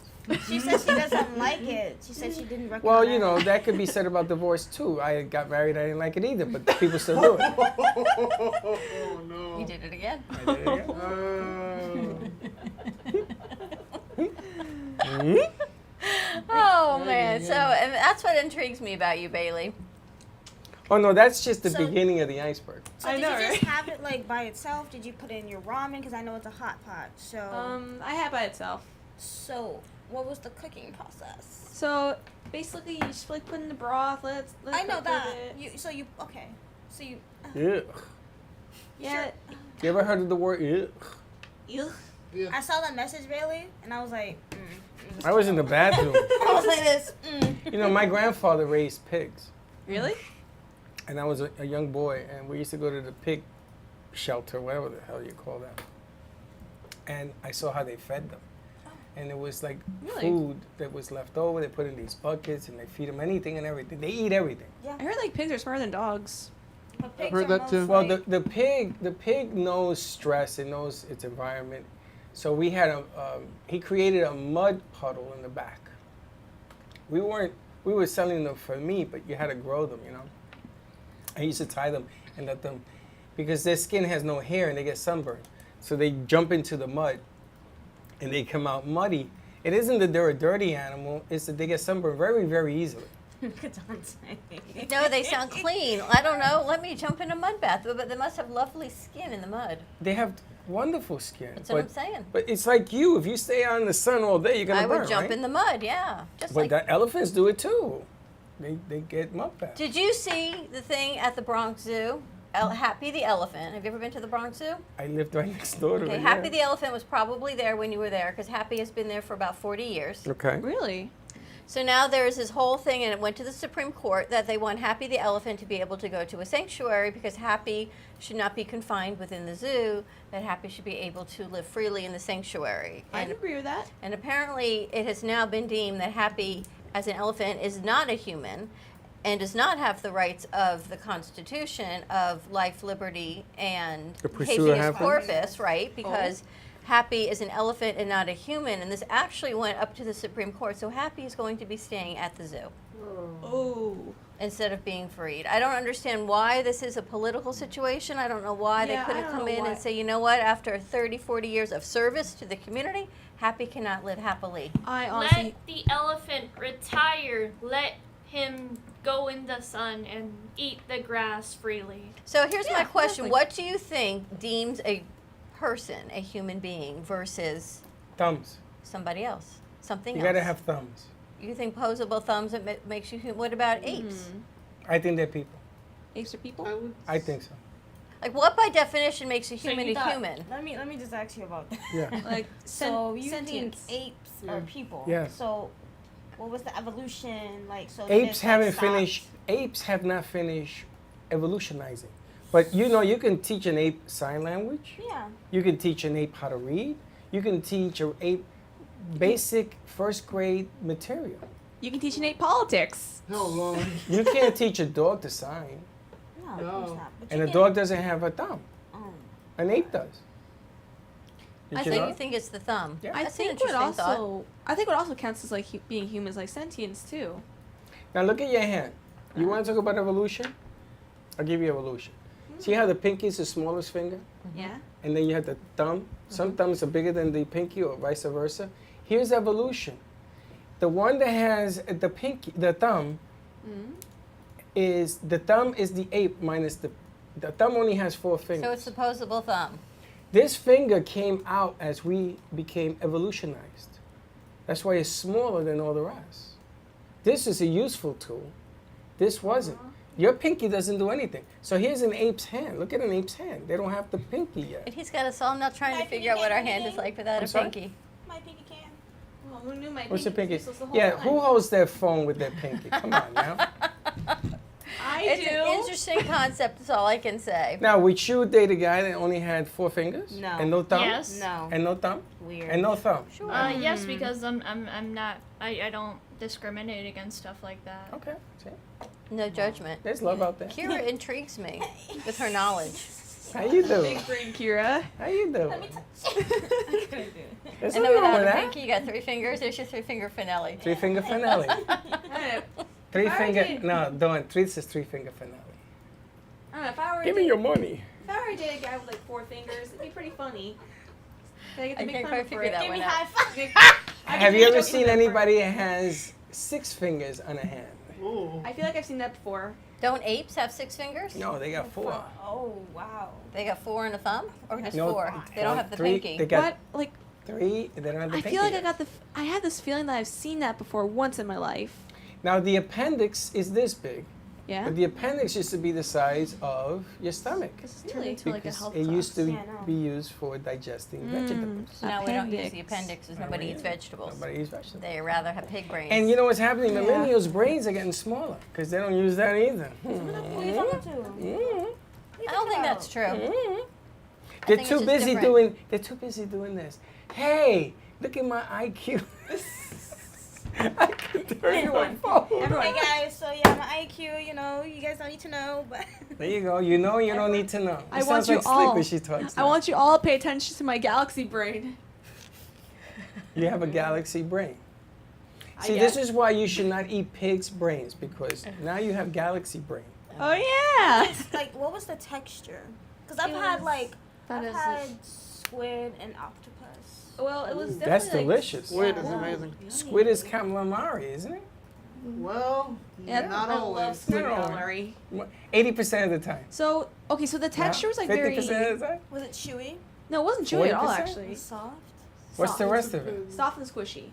Speaker 4: She said she doesn't like it. She said she didn't recommend
Speaker 1: Well, you know, that could be said about divorce too. I got married, I didn't like it either, but people still do it.
Speaker 6: Oh no.
Speaker 2: You did it again.
Speaker 1: I did it again.
Speaker 2: Oh, man. So and that's what intrigues me about you, Bailey.
Speaker 1: Oh no, that's just the
Speaker 4: So-
Speaker 1: beginning of the iceberg.
Speaker 4: So
Speaker 7: I
Speaker 4: did
Speaker 7: know,
Speaker 4: you just
Speaker 7: right?
Speaker 4: have it by itself? Did you put it in your ramen? Because I know it's a hot pot. So
Speaker 7: I had by itself.
Speaker 4: so what was the cooking process?
Speaker 7: So basically, you just like put in the broth. Let
Speaker 4: I
Speaker 7: it
Speaker 4: know
Speaker 7: cook for a
Speaker 4: that.
Speaker 7: bit.
Speaker 4: Okay. So you.
Speaker 1: Yeah.
Speaker 7: Yeah.
Speaker 1: You ever heard of the word ugh?
Speaker 7: Ew.
Speaker 6: Yeah.
Speaker 4: I saw that message, Bailey, and I was like,
Speaker 1: I was in the bathroom.
Speaker 4: I was like this.
Speaker 1: You know, my grandfather raised pigs.
Speaker 7: Really?
Speaker 1: And I was a young boy, and we used to go to the pig shelter, whatever the hell you call that. And I saw how they fed them. And it was like
Speaker 7: Really?
Speaker 1: food that was left over. They put in these buckets, and they feed them anything and everything. They eat everything.
Speaker 7: I heard like pigs are smarter than dogs.
Speaker 4: But pigs
Speaker 6: heard
Speaker 4: are
Speaker 6: that too.
Speaker 4: most,
Speaker 1: Well,
Speaker 4: like-
Speaker 1: the pig knows stress. It knows its environment. So we had he created a mud puddle in the back. We were selling them for meat, but you had to grow them, you know. I used to tie them and let them, because their skin has no hair and they get sunburned. So they jump into the mud and they come out muddy. It isn't that they're a dirty animal, it's that they get sunburned very, very easily.
Speaker 2: No, they sound clean. I don't know. Let me jump in a mud bath, but they must have lovely skin in the mud.
Speaker 1: They have wonderful skin.
Speaker 2: That's what I'm saying.
Speaker 1: But it's like you, if you stay out in the sun all day, you're going to
Speaker 2: I
Speaker 1: burn,
Speaker 2: would jump
Speaker 1: right?
Speaker 2: in the mud, yeah. Just
Speaker 1: But
Speaker 2: like.
Speaker 1: the elephants do it too. They get mud baths.
Speaker 2: Did you see the thing at the Bronx Zoo? Happy the elephant. Have you ever been to the Bronx Zoo?
Speaker 1: I lived right next door to
Speaker 2: Okay,
Speaker 1: it.
Speaker 2: Happy
Speaker 1: yeah.
Speaker 2: the elephant was probably there when you were there because Happy has been there for about 40 years.
Speaker 1: Okay.
Speaker 7: Really?
Speaker 2: So now there's this whole thing, and it went to the Supreme Court that they want Happy the elephant to be able to go to a sanctuary because Happy should not be confined within the zoo, that Happy should be able to live freely in the sanctuary.
Speaker 7: I agree with that.
Speaker 2: And apparently, it has now been deemed that Happy, as an elephant, is not a human and does not have the rights of the Constitution of life, liberty, and
Speaker 1: The pursuit of
Speaker 2: habeas
Speaker 1: happiness.
Speaker 2: corpus, right? Because Happy is an elephant and not a human, and this actually went up to the Supreme Court. So Happy is going to be staying at the zoo
Speaker 7: Oh.
Speaker 2: instead of being freed. I don't understand why this is a political situation. I don't know why
Speaker 7: Yeah,
Speaker 2: they couldn't
Speaker 7: I don't
Speaker 2: come
Speaker 7: know
Speaker 2: in
Speaker 7: why.
Speaker 2: and say, you know what, after 30, 40 years of service to the community, Happy cannot live happily.
Speaker 7: I honestly.
Speaker 3: Let the elephant retire. Let him go in the sun and eat the grass freely.
Speaker 2: So here's my
Speaker 7: Yeah,
Speaker 2: question.
Speaker 7: exactly.
Speaker 2: What do you think deems a person, a human being, versus
Speaker 1: Thumbs.
Speaker 2: somebody else? Something
Speaker 1: You
Speaker 2: else.
Speaker 1: gotta have thumbs.
Speaker 2: You think posable thumbs that makes you human? What about apes?
Speaker 1: I think they're people.
Speaker 7: Apes are people?
Speaker 1: I think so.
Speaker 2: Like what by definition makes a
Speaker 4: So
Speaker 2: human
Speaker 4: you
Speaker 2: a
Speaker 4: thought-
Speaker 2: human?
Speaker 4: Let me just ask you about that.
Speaker 1: Yeah.
Speaker 7: Like
Speaker 4: So you
Speaker 7: sentience.
Speaker 4: think apes are people?
Speaker 1: Yeah.
Speaker 4: So, what was the evolution like? So
Speaker 1: Apes haven't
Speaker 4: stopped?
Speaker 1: finished. Apes have not finished evolutionizing. But you know, you can teach an ape sign language.
Speaker 4: Yeah.
Speaker 1: You can teach an ape how to read. You can teach an ape basic first grade material.
Speaker 7: You can teach an ape politics.
Speaker 6: Oh Lord.
Speaker 1: You can't teach a dog to sign,
Speaker 4: No, of
Speaker 6: No.
Speaker 4: course not. But
Speaker 1: and
Speaker 4: you
Speaker 1: a
Speaker 4: can-
Speaker 1: dog doesn't have a thumb.
Speaker 4: um,
Speaker 1: An ape does. Did
Speaker 2: I
Speaker 1: you
Speaker 2: think
Speaker 1: know?
Speaker 2: you think it's the thumb.
Speaker 1: Yeah.
Speaker 7: I
Speaker 2: That's an
Speaker 7: think what
Speaker 2: interesting
Speaker 7: also
Speaker 2: thought.
Speaker 7: I think what also counts as like being human is like sentience too.
Speaker 1: Now look at your hand. You want to talk about evolution? I'll give you evolution. See how the pinky is the smallest finger?
Speaker 7: Yeah.
Speaker 1: And then you have the thumb. Some thumbs are bigger than the pinky or vice versa. Here's evolution. The one that has the pinky, the thumb, is the ape minus the thumb only has 4 fingers.
Speaker 2: So it's opposable thumb.
Speaker 1: This finger came out as we became evolutionized. That's why it's smaller than all the rest. This is a useful tool. This wasn't. Your pinky doesn't do anything. So here's an ape's hand. Look at an ape's hand. They don't have the pinky yet.
Speaker 2: And he's got us all now trying to
Speaker 4: My
Speaker 2: figure out what our
Speaker 4: pinky
Speaker 2: hand is
Speaker 4: can.
Speaker 2: like without
Speaker 1: I'm
Speaker 2: a
Speaker 1: sorry?
Speaker 2: pinky.
Speaker 4: my pinky can.
Speaker 7: Well, who knew my
Speaker 1: What's the pinky?
Speaker 7: useless the whole
Speaker 1: Yeah,
Speaker 7: time?
Speaker 1: who holds their phone with their pinky? Come on now.
Speaker 7: I
Speaker 2: It's
Speaker 7: do.
Speaker 2: an interesting concept, is all I can say.
Speaker 1: Now, would you date a guy that only had 4 fingers?
Speaker 4: No.
Speaker 1: And no thumb?
Speaker 3: Yes.
Speaker 4: No.
Speaker 1: And no thumb?
Speaker 4: Weird.
Speaker 1: And no thumb?
Speaker 2: Sure.
Speaker 3: Yes, because I'm not. I don't discriminate against stuff like that.
Speaker 1: Okay. See?
Speaker 2: No judgment.
Speaker 1: There's love out there.
Speaker 2: Kira intrigues me with her knowledge.
Speaker 1: How you doing?
Speaker 7: Big brain, Kira.
Speaker 1: How you doing?
Speaker 4: I couldn't do it.
Speaker 1: There's
Speaker 2: And
Speaker 1: nothing
Speaker 2: then
Speaker 1: wrong
Speaker 2: without
Speaker 1: with
Speaker 2: a
Speaker 1: that.
Speaker 2: pinky, you got 3 fingers. There's your 3-finger finale.
Speaker 1: 3-finger finale. Three
Speaker 7: If I
Speaker 1: finger.
Speaker 7: did-
Speaker 1: No, don't. 3 is 3-finger finale.
Speaker 7: I don't know, if I were
Speaker 1: Give
Speaker 7: to
Speaker 1: me your money.
Speaker 7: if I were to date a guy with like 4 fingers, it'd be pretty funny. I get to
Speaker 2: I
Speaker 7: make
Speaker 2: can't
Speaker 7: fun
Speaker 2: quite
Speaker 7: of for
Speaker 2: figure
Speaker 7: it.
Speaker 2: that
Speaker 4: Give
Speaker 2: one
Speaker 4: me
Speaker 2: out.
Speaker 4: high five.
Speaker 1: Have you ever seen anybody that has 6 fingers on a hand?
Speaker 6: Ooh.
Speaker 7: I feel like I've seen that before.
Speaker 2: Don't apes have 6 fingers?
Speaker 1: No, they got 4.
Speaker 4: Oh wow.
Speaker 2: They got 4 and a thumb? Or just
Speaker 1: No,
Speaker 2: 4? They don't have the
Speaker 1: three-
Speaker 2: pinky.
Speaker 1: They got
Speaker 7: What? Like,
Speaker 1: 3, they don't have the
Speaker 7: I
Speaker 1: pinky
Speaker 7: feel like I
Speaker 1: yet.
Speaker 7: got I have this feeling that I've seen that before once in my life.
Speaker 1: Now the appendix is this big,
Speaker 7: Yeah.
Speaker 1: but the appendix used to be the size of your stomach.
Speaker 5: This is turned
Speaker 7: Really?
Speaker 5: into like a
Speaker 1: Because
Speaker 5: health
Speaker 1: it used to
Speaker 4: Yeah, I know.
Speaker 1: be used for digesting vegetables.
Speaker 2: No, we don't use the
Speaker 7: Appendix.
Speaker 2: appendix because nobody eats vegetables.
Speaker 1: Nobody eats vegetables.
Speaker 2: They rather have pig brains.
Speaker 1: And you know what's happening?
Speaker 7: Yeah.
Speaker 1: Millennials' brains are getting smaller because they don't use that either.
Speaker 4: Who are you talking to?
Speaker 2: I don't think that's true.
Speaker 1: They're
Speaker 2: think it's
Speaker 1: too
Speaker 2: just
Speaker 1: busy
Speaker 2: different.
Speaker 1: doing. They're too busy doing this. Hey, look at my IQ. I can turn you on phone.
Speaker 4: Hey guys, so yeah, my IQ, you guys don't need to know, but
Speaker 1: There you go. You know, you don't need to know.
Speaker 7: I
Speaker 1: It
Speaker 7: want
Speaker 1: sounds
Speaker 7: you
Speaker 1: like Slick
Speaker 7: all.
Speaker 1: when she talks.
Speaker 7: I
Speaker 1: now.
Speaker 7: want you all to pay attention to my galaxy brain.
Speaker 1: You have a galaxy brain.
Speaker 7: I
Speaker 1: See, this
Speaker 7: guess.
Speaker 1: is why you should not eat pig's brains because now you have galaxy brain.
Speaker 7: Oh yeah.
Speaker 4: like, what was the texture? Because I've
Speaker 5: It
Speaker 4: had
Speaker 5: was-
Speaker 4: like,
Speaker 5: That
Speaker 4: I've
Speaker 5: is
Speaker 4: had squid and octopus.
Speaker 7: Well, it was definitely
Speaker 1: That's
Speaker 7: like,
Speaker 1: delicious.
Speaker 6: Squid is
Speaker 4: Yeah.
Speaker 6: amazing.
Speaker 1: Squid is calamari, isn't it?
Speaker 6: Well,
Speaker 7: Yeah,
Speaker 6: not
Speaker 7: I love
Speaker 6: always.
Speaker 7: squid
Speaker 1: No.
Speaker 7: calamari.
Speaker 1: 80% of the time.
Speaker 7: So okay, so the texture was like
Speaker 1: 50%
Speaker 7: very.
Speaker 1: of the time.
Speaker 4: Was it chewy?
Speaker 7: No, it wasn't chewy at all
Speaker 1: 40%?
Speaker 7: actually.
Speaker 4: Soft?
Speaker 1: What's the
Speaker 7: Soft.
Speaker 1: rest of it?
Speaker 7: Soft and squishy.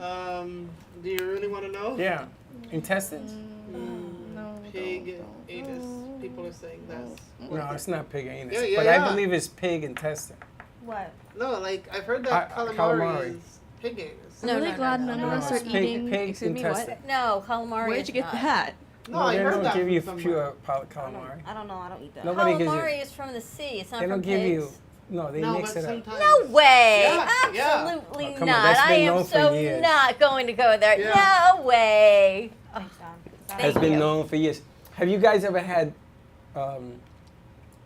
Speaker 6: Do you really want to know?
Speaker 1: Yeah. Intestines?
Speaker 5: No.
Speaker 6: Pig anus. People are saying that's.
Speaker 1: No, it's not pig anus.
Speaker 6: Yeah, yeah,
Speaker 1: but I
Speaker 6: yeah.
Speaker 1: believe it's pig intestine.
Speaker 4: What?
Speaker 6: No, like I've heard that calamari,
Speaker 1: calamari.
Speaker 6: is pig anus.
Speaker 5: I'm
Speaker 2: No,
Speaker 5: really
Speaker 2: no,
Speaker 5: glad
Speaker 2: no,
Speaker 5: none
Speaker 2: no,
Speaker 5: of
Speaker 2: no.
Speaker 5: us are
Speaker 1: It's
Speaker 5: eating.
Speaker 1: pig
Speaker 7: Excuse me, what?
Speaker 1: intestine.
Speaker 2: No, calamari.
Speaker 7: Where'd
Speaker 2: is
Speaker 7: you get
Speaker 2: not.
Speaker 7: that?
Speaker 6: No, I
Speaker 1: they
Speaker 6: heard
Speaker 1: don't
Speaker 6: that
Speaker 1: give
Speaker 6: from
Speaker 1: you
Speaker 6: somewhere.
Speaker 1: pure
Speaker 4: I
Speaker 1: calamari.
Speaker 4: don't know. I don't eat that.
Speaker 1: Nobody gives you.
Speaker 2: Calamari is from the sea. It's not
Speaker 1: They
Speaker 2: from
Speaker 1: don't give you.
Speaker 2: pigs.
Speaker 1: No, they
Speaker 6: No,
Speaker 1: mix
Speaker 6: but
Speaker 1: it up.
Speaker 6: sometimes.
Speaker 2: No way!
Speaker 6: Yeah, yeah.
Speaker 2: Absolutely
Speaker 1: Oh, come on,
Speaker 2: not.
Speaker 1: that's
Speaker 2: I
Speaker 1: been
Speaker 2: am
Speaker 1: known for
Speaker 2: so
Speaker 1: years.
Speaker 2: not going to go there.
Speaker 6: Yeah.
Speaker 2: No way.
Speaker 4: Thanks, John.
Speaker 1: Has
Speaker 2: Thank
Speaker 1: been
Speaker 2: you.
Speaker 1: known for years. Have you guys ever had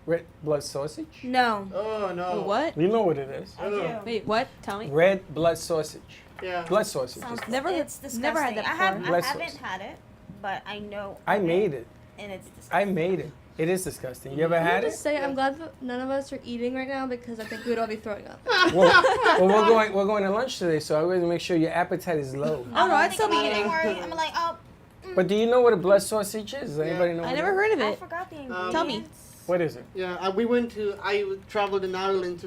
Speaker 1: red blood sausage?
Speaker 4: No.
Speaker 6: Oh no.
Speaker 7: What?
Speaker 1: You know what it is.
Speaker 4: I do.
Speaker 7: Wait, what? Tell me.
Speaker 1: Red blood sausage.
Speaker 6: Yeah.
Speaker 1: Blood sausage.
Speaker 4: Sounds
Speaker 7: Never-
Speaker 4: It's disgusting.
Speaker 7: never had that
Speaker 4: I have.
Speaker 7: before.
Speaker 4: I
Speaker 1: Blood
Speaker 4: haven't
Speaker 1: sauce.
Speaker 4: had it, but I know.
Speaker 1: I
Speaker 4: of
Speaker 1: made it.
Speaker 4: and it's disgusting.
Speaker 1: I made it. It is disgusting. You ever
Speaker 5: I'm
Speaker 1: had
Speaker 5: gonna
Speaker 1: it?
Speaker 5: say I'm glad that none of us are eating right now because I think we'd all be throwing up.
Speaker 1: Well, we're going to lunch today, so I want to make sure your appetite is low.
Speaker 7: Oh no, I'd still be
Speaker 4: Don't
Speaker 7: eating.
Speaker 4: worry. I'm like, oh,
Speaker 1: But do you know what a blood sausage is? Does anybody know?
Speaker 7: I
Speaker 1: what
Speaker 7: never
Speaker 1: it is?
Speaker 7: heard of
Speaker 4: I
Speaker 7: it.
Speaker 4: forgot the ingredients.
Speaker 7: Tell me.
Speaker 1: What is it?
Speaker 6: Yeah. We went to. I traveled in Ireland to